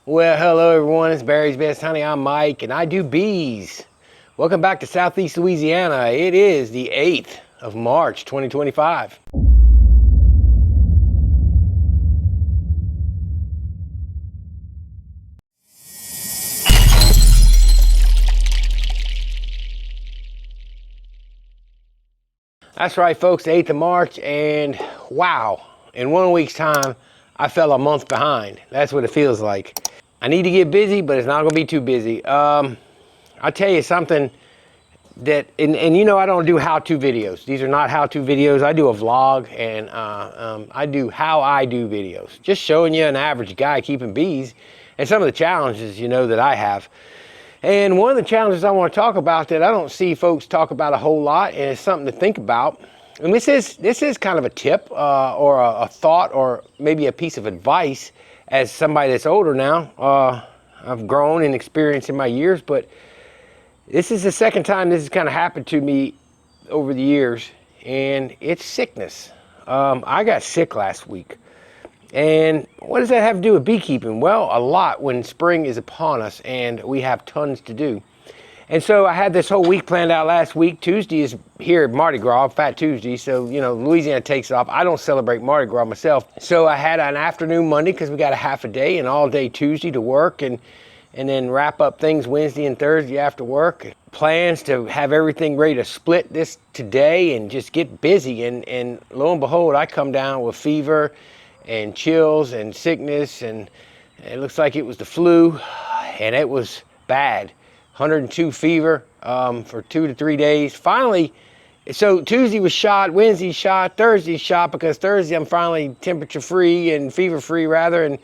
Well, hello everyone, it's Barry's Best Honey. I'm Mike and I do bees. Welcome back to Southeast Louisiana. It is the 8th of March, 2025. That's right, folks, the 8th of March, and wow, in 1 week's time, I fell a month behind. That's what it feels like. I need to get busy, but it's not gonna be too busy. I'll tell you something that, and you know I don't do how-to videos. These are not how-to videos. I do a vlog, and I do how I do videos. Just showing you an average guy keeping bees, and some of the challenges, you know, that I have. And one of the challenges I want to talk about that I don't see folks talk about a whole lot, and it's something to think about. And this is kind of a tip or a thought or maybe a piece of advice as somebody that's older now. I've grown and experienced in my years, but this is the second time this has kind of happened to me over the years, and it's sickness. I got sick last week. And what does that have to do with beekeeping? Well, a lot when spring is upon us and we have tons to do. And so I had this whole week planned out last week. Tuesday is here at Mardi Gras, Fat Tuesday. So, you know, Louisiana takes off. I don't celebrate Mardi Gras myself. So I had an afternoon Monday because we got a half a day, and all day Tuesday to work and then wrap up things Wednesday and Thursday after work. Plans to have everything ready to split this today and just get busy. And lo and behold, I come down with fever and chills and sickness, and it looks like it was the flu, and it was bad. 102 fever for 2 to 3 days. Finally, so Tuesday was shot, Wednesday shot, Thursday shot, because Thursday I'm finally temperature free and fever free rather, and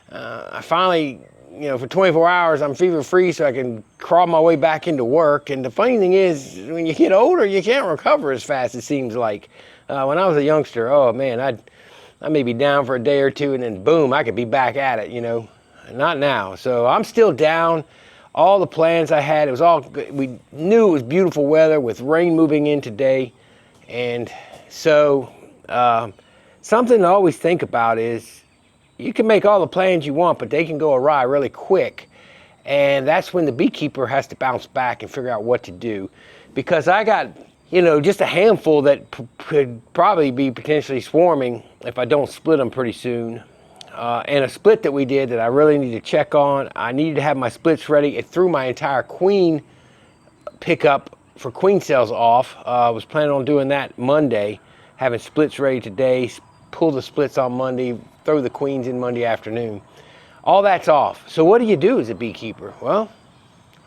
I finally, you know, for 24 hours I'm fever free so I can crawl my way back into work. And the funny thing is, when you get older, you can't recover as fast, it seems like. When I was a youngster, oh man, I may be down for a day or two, and then boom, I could be back at it, you know. Not now. So I'm still down. All the plans I had, it was all good. We knew it was beautiful weather with rain moving in today. And so something to always think about is you can make all the plans you want, but they can go awry really quick. And that's when the beekeeper has to bounce back and figure out what to do. Because I got, you know, just a handful that could probably be potentially swarming if I don't split them pretty soon. And a split that we did that I really need to check on. I needed to have my splits ready. It threw my entire queen pickup for queen cells off. I was planning on doing that Monday, having splits ready today, pull the splits on Monday, throw the queens in Monday afternoon. All that's off. So what do you do as a beekeeper? Well,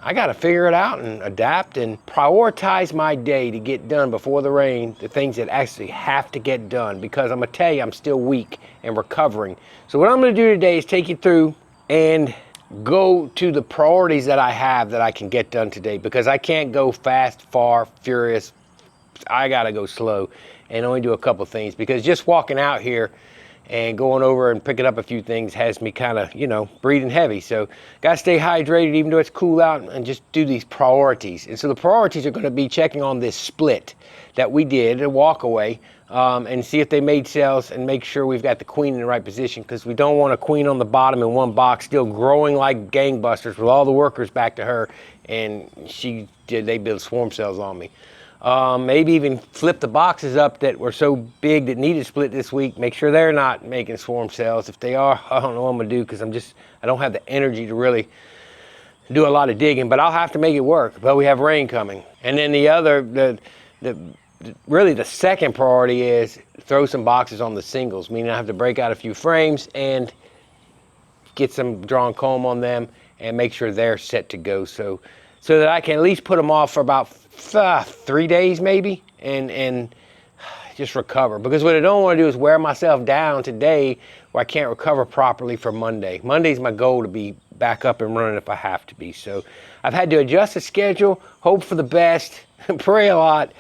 I got to figure it out and adapt and prioritize my day to get done before the rain, the things that actually have to get done, because I'm going to tell you, I'm still weak and recovering. So what I'm going to do today is take you through and go to the priorities that I have that I can get done today, because I can't go fast, far, furious. I got to go slow and only do a couple things, because just walking out here and going over and picking up a few things has me kind of, you know, breathing heavy. So got to stay hydrated even though it's cool out, and just do these priorities. And so the priorities are going to be checking on this split that we did, a walk away, and see if they made cells and make sure we've got the queen in the right position, because we don't want a queen on the bottom in one box still growing like gangbusters with all the workers back to her, and they build swarm cells on me. Maybe even flip the boxes up that were so big that needed split this week. Make sure they're not making swarm cells. If they are, I don't know what I'm gonna do, because I don't have the energy to really do a lot of digging, but I'll have to make it work. But we have rain coming. And then really the second priority is throw some boxes on the singles, meaning I have to break out a few frames and get some drawn comb on them and make sure they're set to go, so that I can at least put them off for about 3 days maybe, and just recover. Because what I don't want to do is wear myself down today where I can't recover properly for Monday. Monday's my goal to be back up and running if I have to be. So I've had to adjust the schedule, hope for the best, pray a lot,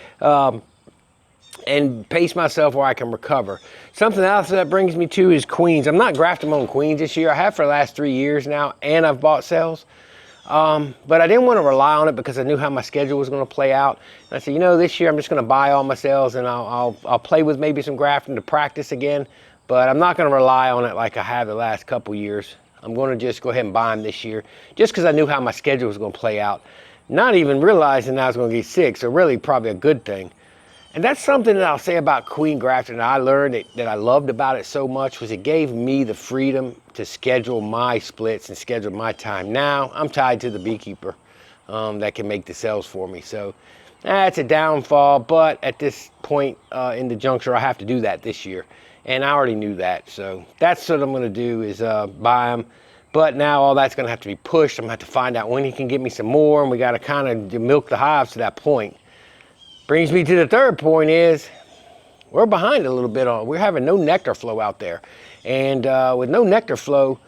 and pace myself where I can recover. Something else that brings me to is queens. I'm not grafting my own queens this year. I have for the last 3 years now, and I've bought cells. But I didn't want to rely on it because I knew how my schedule was going to play out. And I said, you know, this year I'm just going to buy all my cells, and I'll play with maybe some grafting to practice again. But I'm not going to rely on it like I have the last couple years. I'm going to just go ahead and buy them this year, just because I knew how my schedule was going to play out. Not even realizing I was going to get sick, so really probably a good thing. And that's something that I'll say about queen grafting that I learned that I loved about it so much, was it gave me the freedom to schedule my splits and schedule my time. Now I'm tied to the beekeeper that can make the sales for me. So that's a downfall, but at this point in the juncture, I have to do that this year. And I already knew that. So that's what I'm going to do, is buy them. But now all that's going to have to be pushed. I'm going to have to find out when he can get me some more, and we got to kind of milk the hives to that point. Brings me to the third point, is we're behind a little bit on, we're having no nectar flow out there. And with no nectar flow,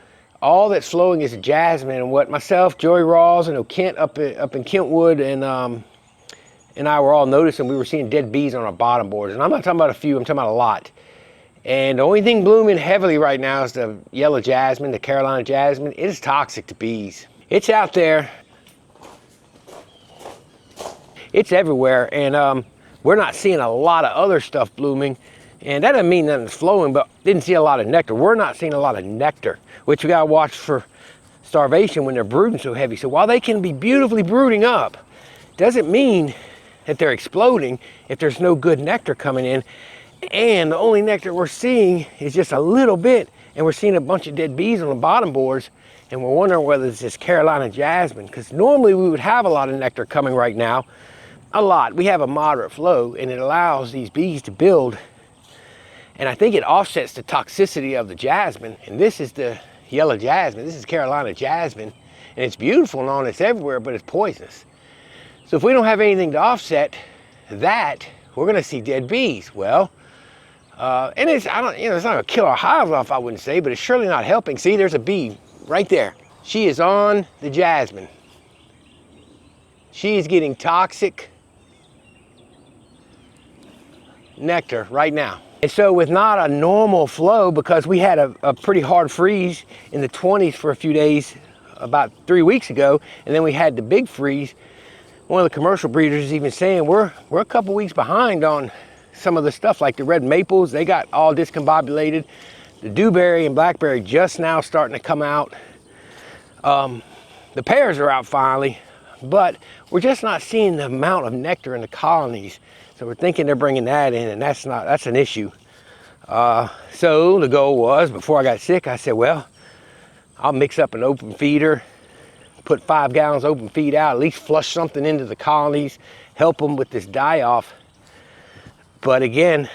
all that's flowing is jasmine. And what myself, Joey Rawls, and Kent up in Kentwood and I were all noticing, we were seeing dead bees on our bottom boards. And I'm not talking about a few, I'm talking about a lot. And the only thing blooming heavily right now is the yellow jasmine, the Carolina jasmine. It is toxic to bees. It's out there. It's everywhere, and we're not seeing a lot of other stuff blooming, and that doesn't mean nothing's flowing, but didn't see a lot of nectar. We're not seeing a lot of nectar, which we gotta watch for starvation when they're brooding so heavy. So while they can be beautifully brooding up, doesn't mean that they're exploding if there's no good nectar coming in. And the only nectar we're seeing is just a little bit, and we're seeing a bunch of dead bees on the bottom boards, and we're wondering whether it's this Carolina jasmine, because normally we would have a lot of nectar coming right now. A lot. We have a moderate flow, and it allows these bees to build, and I think it offsets the toxicity of the jasmine. And this is the yellow jasmine. This is Carolina jasmine, and it's beautiful and all, it's everywhere, but it's poisonous. So if we don't have anything to offset that, we're going to see dead bees. Well, and it's not going to kill our hives off, I wouldn't say, but it's surely not helping. See, there's a bee right there. She is on the jasmine. She is getting toxic nectar right now. And so with not a normal flow, because we had a pretty hard freeze in the 20s for a few days about 3 weeks ago, and then we had the big freeze, one of the commercial breeders is even saying we're a couple weeks behind on some of the stuff, like the red maples. They got all discombobulated. The dewberry and blackberry just now starting to come out. The pears are out finally, but we're just not seeing the amount of nectar in the colonies. So we're thinking they're bringing that in, and that's an issue. So the goal was, before I got sick, I said, well, I'll mix up an open feeder, put 5 gallons open feed out, at least flush something into the colonies, help them with this die-off. But again,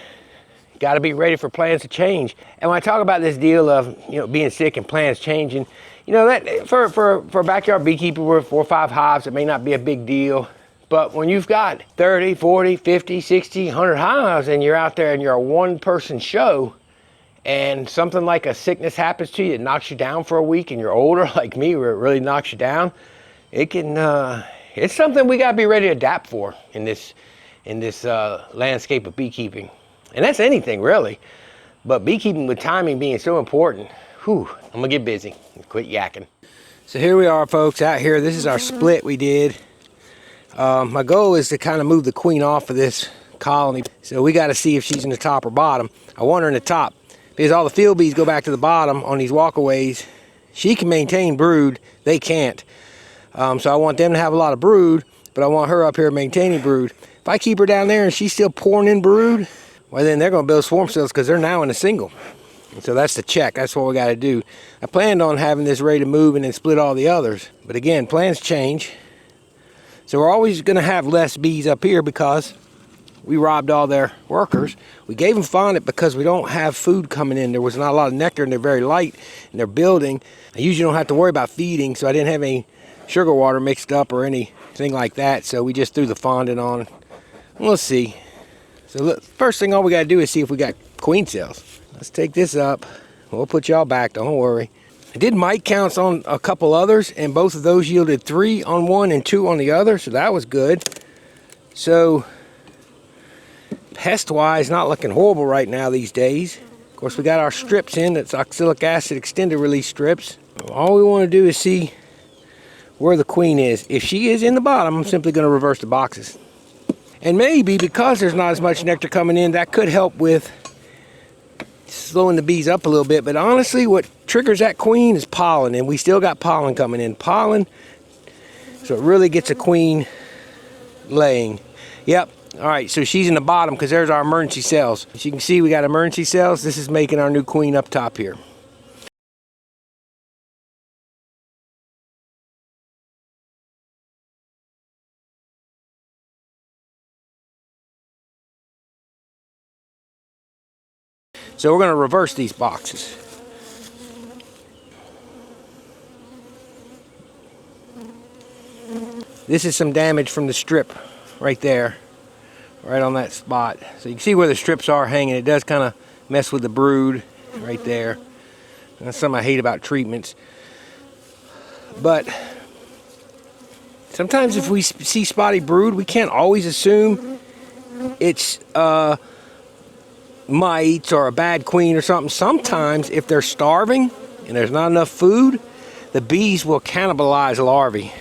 got to be ready for plans to change. And when I talk about this deal of being sick and plans changing, that for a backyard beekeeper with 4 or 5 hives, it may not be a big deal. But when you've got 30, 40, 50, 60, 100 hives, and you're out there and you're a one-person show, and something like a sickness happens to you, it knocks you down for a week, and you're older like me, where it really knocks you down, it can it's something we got to be ready to adapt for in this landscape of beekeeping. And that's anything really, but beekeeping with timing being so important. Whew, I'm gonna get busy and quit yakking. So here we are, folks, out here. This is our split we did. My goal is to kind of move the queen off of this colony. So we got to see if she's in the top or bottom. I want her in the top, because all the field bees go back to the bottom on these walkaways. She can maintain brood, they can't. So I want them to have a lot of brood, but I want her up here maintaining brood. If I keep her down there and she's still pouring in brood, well, then they're going to build swarm cells, because they're now in a single. And so that's the check. That's what we got to do. I planned on having this ready to move and then split all the others. But again, plans change. So we're always going to have less bees up here because we robbed all their workers. We gave them fondant because we don't have food coming in. There was not a lot of nectar, and they're very light, and they're building. I usually don't have to worry about feeding, so I didn't have any sugar water mixed up or anything like that. So we just threw the fondant on. We'll see. So look, first thing all we got to do is see if we got queen cells. Let's take this up. We'll put y'all back, don't worry. I did mite counts on a couple others, and both of those yielded 3 on one and 2 on the other, so that was good. So pest-wise, not looking horrible right now these days. Of course, we got our strips in. That's oxalic acid extended release strips. All we want to do is see where the queen is. If she is in the bottom, I'm simply going to reverse the boxes. And maybe because there's not as much nectar coming in, that could help with slowing the bees up a little bit. But honestly, what triggers that queen is pollen, and we still got pollen coming in. Pollen, so it really gets a queen laying. Yep. All right, so she's in the bottom because there's our emergency cells. As you can see, we got emergency cells. This is making our new queen up top here. So we're going to reverse these boxes. This is some damage from the strip right there, right on that spot. So you can see where the strips are hanging. It does kind of mess with the brood right there. And that's something I hate about treatments. But sometimes if we see spotty brood, we can't always assume it's mites or a bad queen or something. Sometimes if they're starving and there's not enough food, the bees will cannibalize larvae,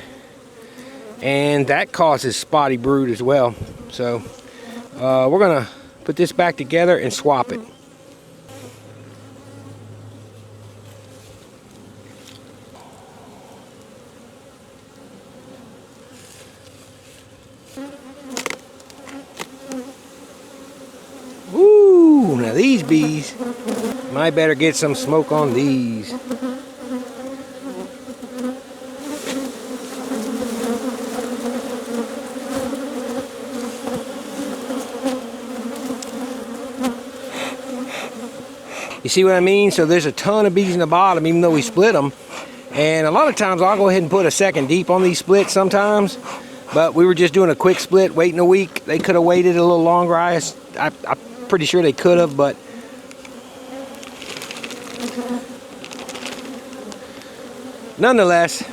and that causes spotty brood as well. So we're gonna put this back together and swap it. Ooh, now these bees, I better get some smoke on these. You see what I mean? So there's a ton of bees in the bottom, even though we split them. And a lot of times I'll go ahead and put a second deep on these splits sometimes. But we were just doing a quick split, waiting a week. They could have waited a little longer. I'm pretty sure they could have, but nonetheless,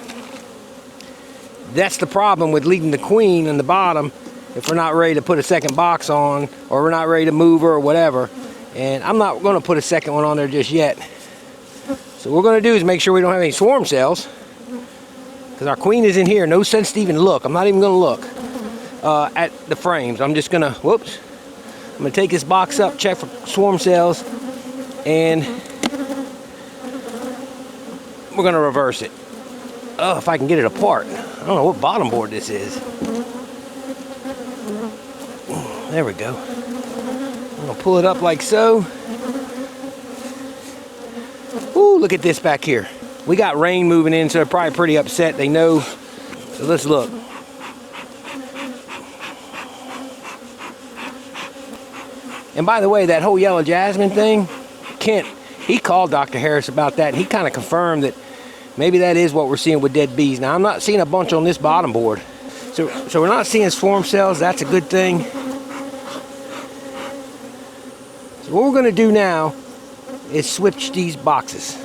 that's the problem with leaving the queen in the bottom if we're not ready to put a second box on, or we're not ready to move her or whatever. And I'm not going to put a second one on there just yet. So what we're going to do is make sure we don't have any swarm cells, because our queen is in here. No sense to even look. I'm not even going to look at the frames. I'm just going to, whoops. I'm going to take this box up, check for swarm cells, and we're going to reverse it. Oh, if I can get it apart. I don't know what bottom board this is. There we go. I'm going to pull it up like so. Ooh, look at this back here. We got rain moving in, so they're probably pretty upset. They know. So let's look. And by the way, that whole yellow jasmine thing, Kent, he called Dr. Harris about that, and he kind of confirmed that maybe that is what we're seeing with dead bees. Now, I'm not seeing a bunch on this bottom board. So we're not seeing swarm cells. That's a good thing. So what we're going to do now is switch these boxes.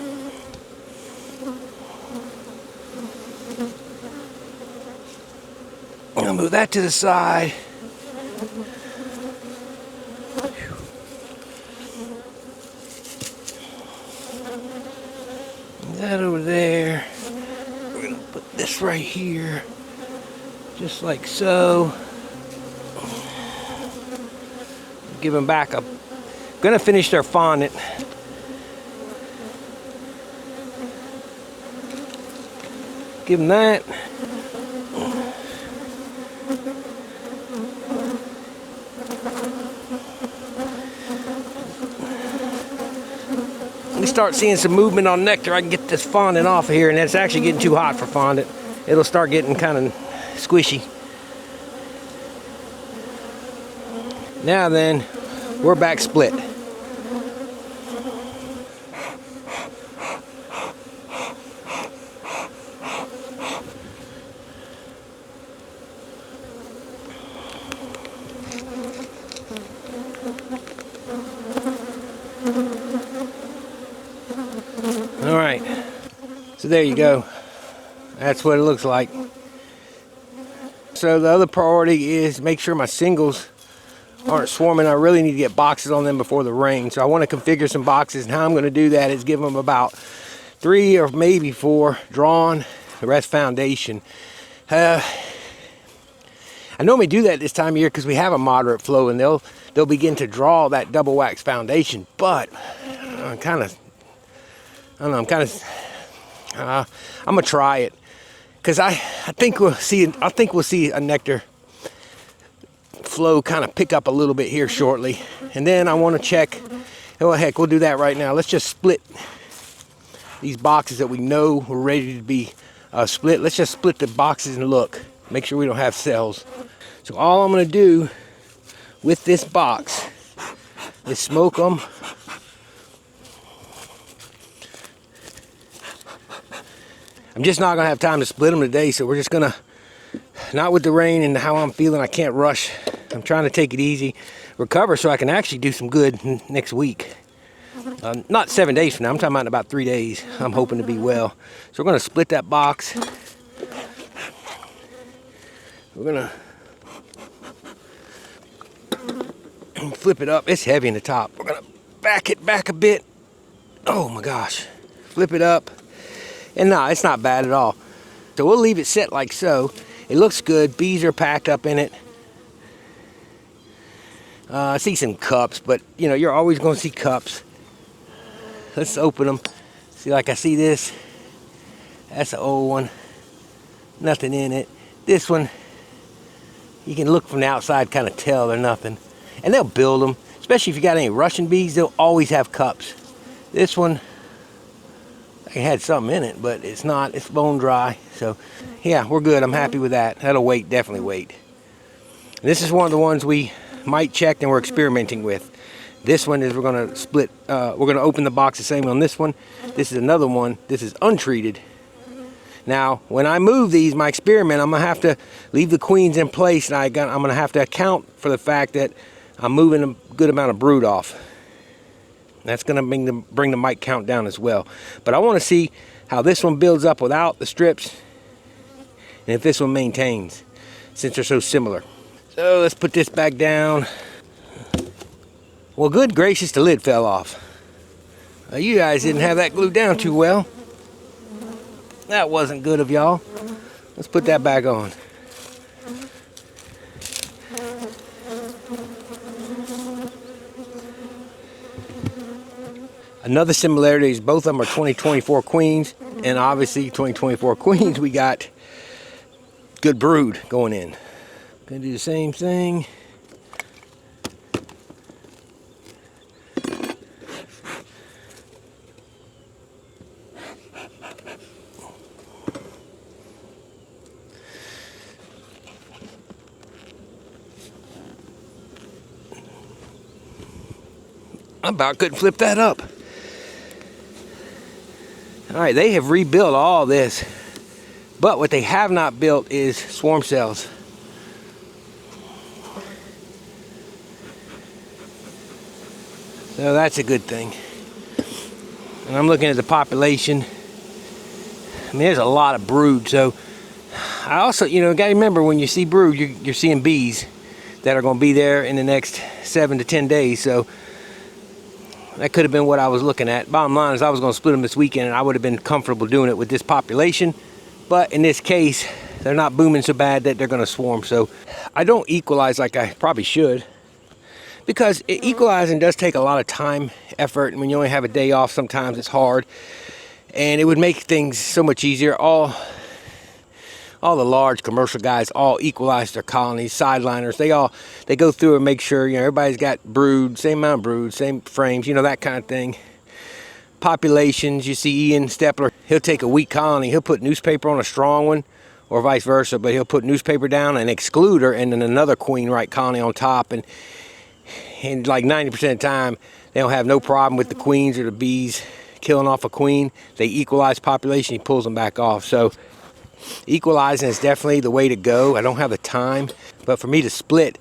I'll move that to the side. That over there. We're going to put this right here, just like so. Give them back up. Going to finish their fondant. Give them that. We start seeing some movement on nectar. I can get this fondant off of here, and it's actually getting too hot for fondant. It'll start getting kind of squishy. Now then, we're back split. All right, so there you go. That's what it looks like. So the other priority is make sure my singles aren't swarming. I really need to get boxes on them before the rain. So I want to configure some boxes, and how I'm going to do that is give them about 3 or maybe 4 drawn, the rest foundation. I normally do that this time of year because we have a moderate flow, and they'll they'll begin to draw that double wax foundation. But I'm gonna try it, because I think we'll see a nectar flow kind of pick up a little bit here shortly. And then I want to check, oh heck, we'll do that right now. Let's just split these boxes that we know are ready to be split. Let's just split the boxes and look, make sure we don't have cells. So all I'm going to do with this box is smoke them. I'm just not going to have time to split them today, so we're just going to, not with the rain and how I'm feeling, I can't rush. I'm trying to take it easy, recover, so I can actually do some good next week. Not 7 days from now, I'm talking about in about 3 days. I'm hoping to be well. So we're going to split that box. We're going to flip it up. It's heavy in the top. We're going to back it back a bit. Oh my gosh. Flip it up. And no, it's not bad at all. So we'll leave it set like so. It looks good. Bees are packed up in it. I see some cups, but you know, you're always going to see cups. Let's open them. See, like I see this. That's an old one. Nothing in it. This one, you can look from the outside, kind of tell they're nothing. And they'll build them, especially if you got any Russian bees, they'll always have cups. This one, it had something in it, but it's not. It's bone dry. So yeah, we're good. I'm happy with that. That'll wait, definitely wait. And this is one of the ones we might check and we're experimenting with. This one is, we're going to split, we're going to open the box the same on this one. This is another one. This is untreated. Now, when I move these, my experiment, I'm going to have to leave the queens in place, and I'm going to have to account for the fact that I'm moving a good amount of brood off. That's going to bring the mite count down as well. But I want to see how this one builds up without the strips, and if this one maintains, since they're so similar. So let's put this back down. Well, good gracious, the lid fell off. You guys didn't have that glued down too well. That wasn't good of y'all. Let's put that back on. Another similarity is both of them are 2024 queens, and obviously 2024 queens, we got good brood going in. Gonna do the same thing. I about couldn't flip that up. All right, they have rebuilt all this, but what they have not built is swarm cells. So that's a good thing. And I'm looking at the population. I mean, there's a lot of brood. So I also, you know, got to remember, when you see brood, you're seeing bees that are going to be there in the next 7 to 10 days. So that could have been what I was looking at. Bottom line is, I was going to split them this weekend, and I would have been comfortable doing it with this population. But in this case, they're not booming so bad that they're going to swarm. So I don't equalize like I probably should, because equalizing does take a lot of time, effort, and when you only have a day off, sometimes it's hard. And it would make things so much easier. All the large commercial guys all equalize their colonies, sideliners. They go through and make sure, you know, everybody's got brood, same amount of brood, same frames, you know, that kind of thing. Populations, you see Ian Stepler, he'll take a weak colony, he'll put newspaper on a strong one, or vice versa, but he'll put newspaper down, an excluder, and then another queen right colony on top, and like 90% of the time, they don't have no problem with the queens or the bees killing off a queen. They equalize population, he pulls them back off. So equalizing is definitely the way to go. I don't have the time, but for me to split,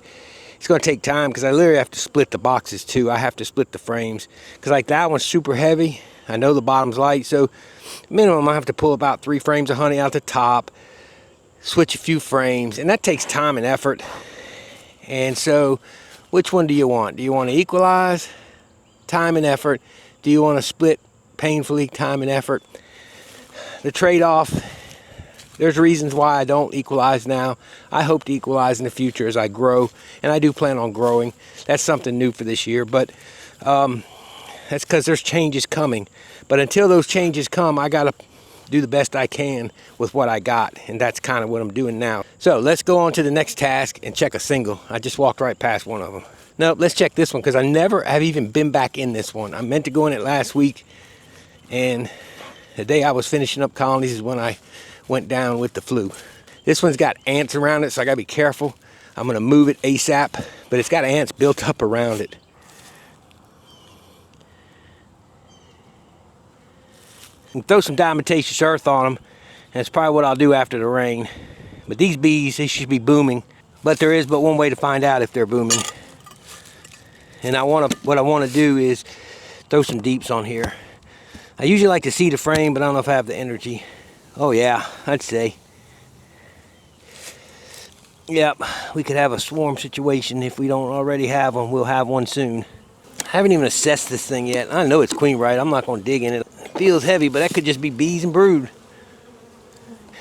it's going to take time, because I literally have to split the boxes too. I have to split the frames, because like that one's super heavy. I know the bottom's light, so minimum I have to pull about 3 frames of honey out the top, switch a few frames, and that takes time and effort. And so which one do you want? Do you want to equalize, time and effort? Do you want to split painfully, time and effort? The trade-off There's reasons why I don't equalize now. I hope to equalize in the future as I grow, and I do plan on growing. That's something new for this year, but that's because there's changes coming. But until those changes come, I gotta do the best I can with what I got, and that's kind of what I'm doing now. So let's go on to the next task and check a single. I just walked right past one of them. Nope, let's check this one because I never have even been back in this one. I meant to go in it last week, and the day I was finishing up colonies is when I went down with the flu. This one's got ants around it, so I gotta be careful. I'm gonna move it ASAP, but it's got ants built up around it. And throw some diatomaceous earth on them, and that's probably what I'll do after the rain. But these bees, they should be booming, but there is but one way to find out if they're booming. And what I want to do is throw some deeps on here. I usually like to see the frame, but I don't know if I have the energy. Oh yeah, I'd say. Yep, we could have a swarm situation. If we don't already have one, we'll have one soon. I haven't even assessed this thing yet. I know it's queen right. I'm not going to dig in it. It feels heavy, but that could just be bees and brood.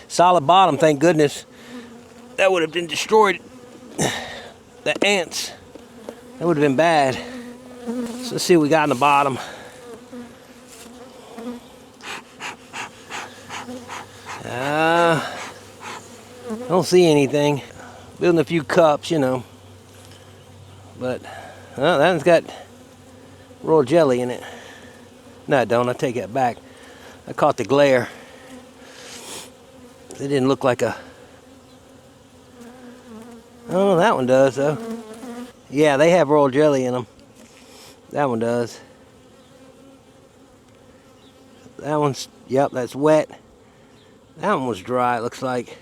Solid bottom, thank goodness. That would have been destroyed. The ants. That would have been bad. So let's see what we got in the bottom. I don't see anything. Building a few cups, you know. But that one's got royal jelly in it. No, I don't. I take that back. I caught the glare. It didn't look like a... Oh, that one does, though. Yeah, they have royal jelly in them. That one does. That one's... Yep, that's wet. That one was dry, it looks like.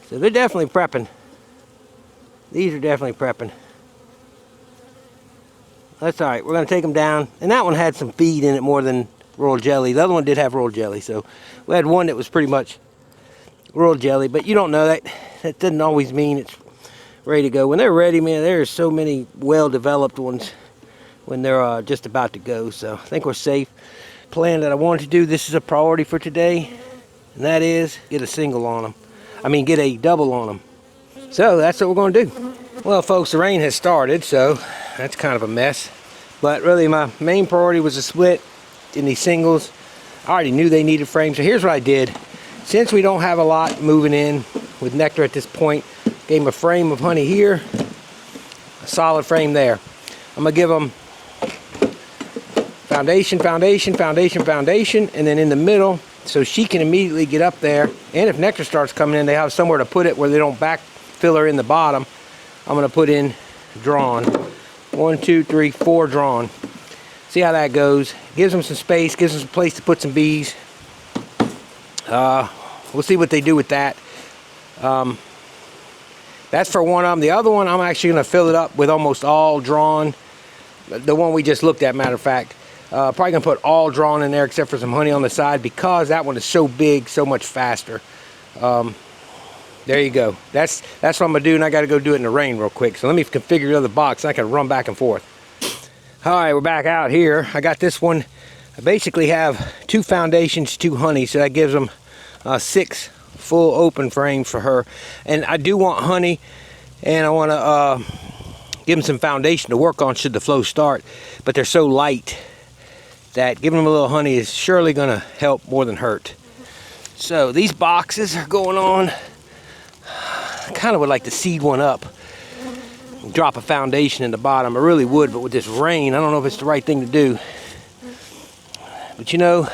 So they're definitely prepping. These are definitely prepping. That's all right. We're going to take them down. And that one had some feed in it more than royal jelly. The other one did have royal jelly. So we had one that was pretty much royal jelly. But you don't know that. That doesn't always mean it's ready to go. When they're ready, man, there's so many well-developed ones when they're just about to go. So I think we're safe. Plan that I wanted to do, this is a priority for today. And that is get a single on them. I mean, get a double on them. So that's what we're going to do. Well, folks, the rain has started, so that's kind of a mess. But really, my main priority was a split in these singles. I already knew they needed frames, so here's what I did. Since we don't have a lot moving in with nectar at this point, gave them a frame of honey here, a solid frame there. I'm going to give them foundation, foundation, foundation, foundation, and then in the middle, so she can immediately get up there. And if nectar starts coming in, they have somewhere to put it where they don't backfill her in the bottom. I'm going to put in drawn. 1, 2, 3, 4 drawn. See how that goes. Gives them some space, gives them some place to put some bees. We'll see what they do with that. That's for one of them. The other one, I'm actually going to fill it up with almost all drawn. The one we just looked at, matter of fact. Probably going to put all drawn in there except for some honey on the side because that one is so big, so much faster. There you go. That's what I'm going to do, and I got to go do it in the rain real quick. So let me configure the other box, and I can run back and forth. All right, we're back out here. I got this one. I basically have 2 foundations, 2 honey, so that gives them 6 full open frames for her. And I do want honey, and I want to give them some foundation to work on should the flow start. But they're so light that giving them a little honey is surely going to help more than hurt. So these boxes are going on. I kind of would like to seed one up, drop a foundation in the bottom. I really would, but with this rain, I don't know if it's the right thing to do. But you know,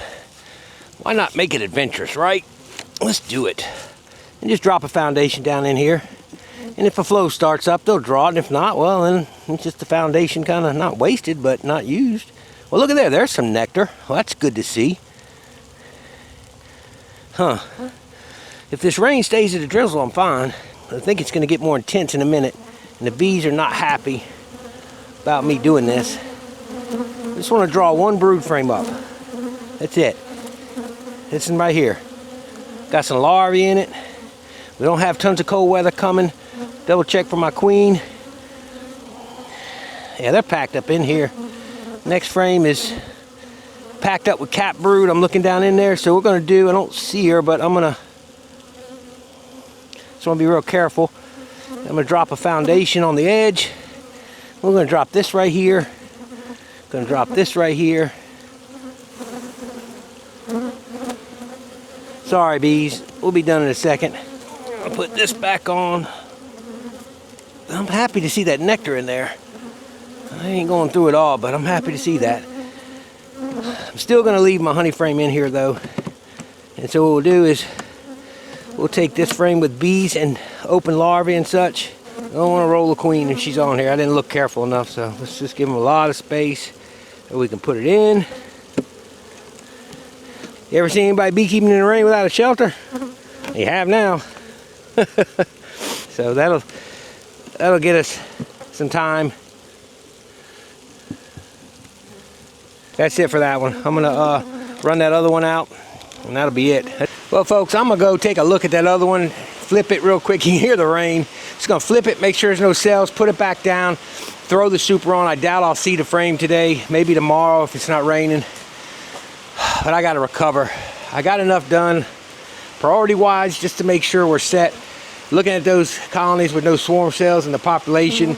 why not make it adventurous, right? Let's do it. And just drop a foundation down in here. And if a flow starts up, they'll draw it. And if not, well, then it's just the foundation kind of not wasted, but not used. Well, look at there. There's some nectar. Well, that's good to see. Huh. If this rain stays at a drizzle, I'm fine. I think it's going to get more intense in a minute. And the bees are not happy about me doing this. I just want to draw one brood frame up. That's it. This one right here. Got some larvae in it. We don't have tons of cold weather coming. Double check for my queen. Yeah, they're packed up in here. Next frame is packed up with cat brood. I'm looking down in there. So we're gonna do, I don't see her, but I'm gonna, just wanna be real careful. I'm gonna drop a foundation on the edge. We're gonna drop this right here. Gonna drop this right here. Sorry, bees. We'll be done in a second. I'll put this back on. I'm happy to see that nectar in there. I ain't going through it all, but I'm happy to see that. I'm still gonna leave my honey frame in here though. And so what we'll do is we'll take this frame with bees and open larvae and such. I don't want to roll the queen if she's on here. I didn't look careful enough, so let's just give them a lot of space so we can put it in. You ever seen anybody beekeeping in the rain without a shelter? You have now. So that'll get us some time. That's it for that one. I'm gonna run that other one out, and that'll be it. Well, folks, I'm gonna go take a look at that other one, flip it real quick. You can hear the rain. Just gonna flip it, make sure there's no cells, put it back down, throw the super on. I doubt I'll see the frame today, maybe tomorrow if it's not raining. But I gotta recover. I got enough done priority-wise just to make sure we're set. Looking at those colonies with no swarm cells in the population,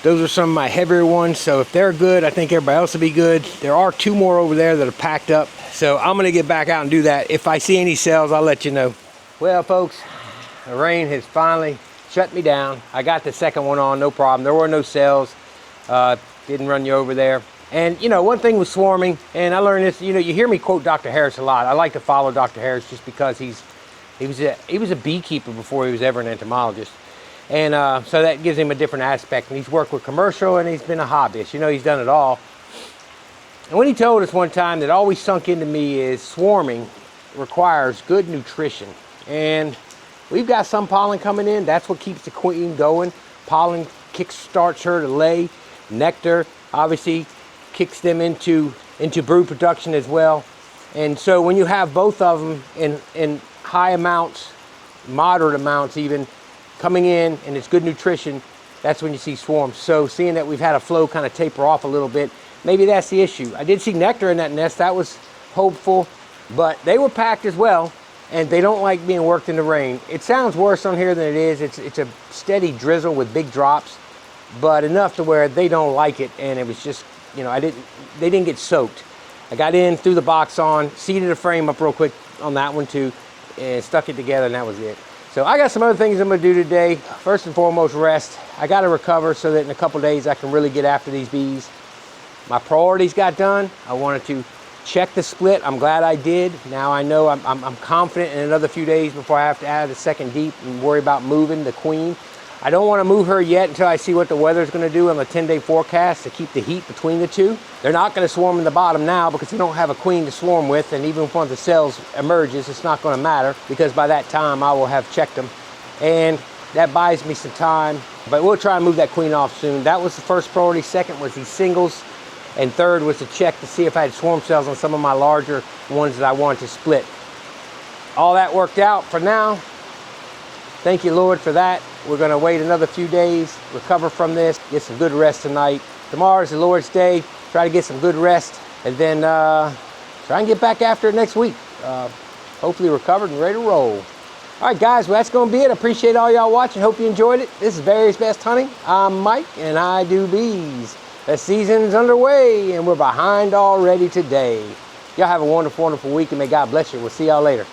those are some of my heavier ones. So if they're good, I think everybody else will be good. There are 2 more over there that are packed up. So I'm gonna get back out and do that. If I see any cells, I'll let you know. Well, folks, the rain has finally shut me down. I got the second one on, no problem. There were no cells. Didn't run you over there. And you know, one thing with swarming, and I learned this, you know, you hear me quote Dr. Harris a lot. I like to follow Dr. Harris just because he was a beekeeper before he was ever an entomologist. And so that gives him a different aspect. And he's worked with commercial and he's been a hobbyist. You know, he's done it all. And when he told us one time that always sunk into me is swarming requires good nutrition. And we've got some pollen coming in. That's what keeps the queen going. Pollen kickstarts her to lay. Nectar, obviously, kicks them into brood production as well. And so when you have both of them in high amounts, moderate amounts even, coming in and it's good nutrition, that's when you see swarms. So seeing that we've had a flow kind of taper off a little bit, maybe that's the issue. I did see nectar in that nest. That was hopeful, but they were packed as well, and they don't like being worked in the rain. It sounds worse on here than it is. It's a steady drizzle with big drops, but enough to where they don't like it. And it was just, you know, they didn't get soaked. I got in, threw the box on, seated the frame up real quick on that one too, and stuck it together, and that was it. So I got some other things I'm gonna do today. First and foremost, rest. I gotta recover so that in a couple days I can really get after these bees. My priorities got done. I wanted to check the split. I'm glad I did. Now I know I'm confident in another few days before I have to add a second deep and worry about moving the queen. I don't want to move her yet until I see what the weather's going to do on the 10-day forecast to keep the heat between the two. They're not going to swarm in the bottom now because we don't have a queen to swarm with, and even if one of the cells emerges, it's not going to matter because by that time I will have checked them, and that buys me some time. But we'll try and move that queen off soon. That was the first priority. Second was these singles, and third was to check to see if I had swarm cells on some of my larger ones that I wanted to split. All that worked out for now. Thank you, Lord, for that. We're going to wait another few days, recover from this, get some good rest tonight. Tomorrow is the Lord's Day. Try to get some good rest, and then try and get back after it next week. Hopefully recovered and ready to roll. All right, guys, well, that's going to be it. I appreciate all y'all watching. Hope you enjoyed it. This is Barry's Best Hunting. I'm Mike, and I do bees. The season's underway, and we're behind already today. Y'all have a wonderful, wonderful week, and may God bless you. We'll see y'all later.